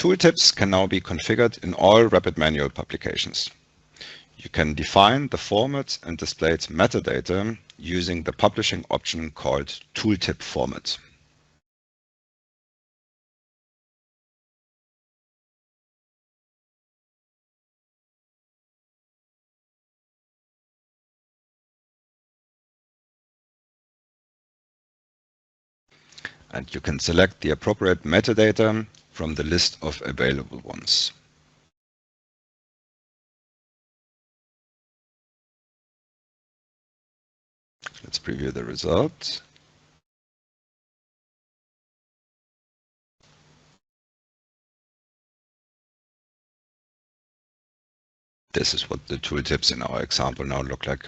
Tooltips can now be configured in all RapidManual publications. You can define the format and display its metadata using the publishing option called tooltip format. And you can select the appropriate metadata from the list of available ones. Let's preview the result. This is what the tooltips in our example now look like.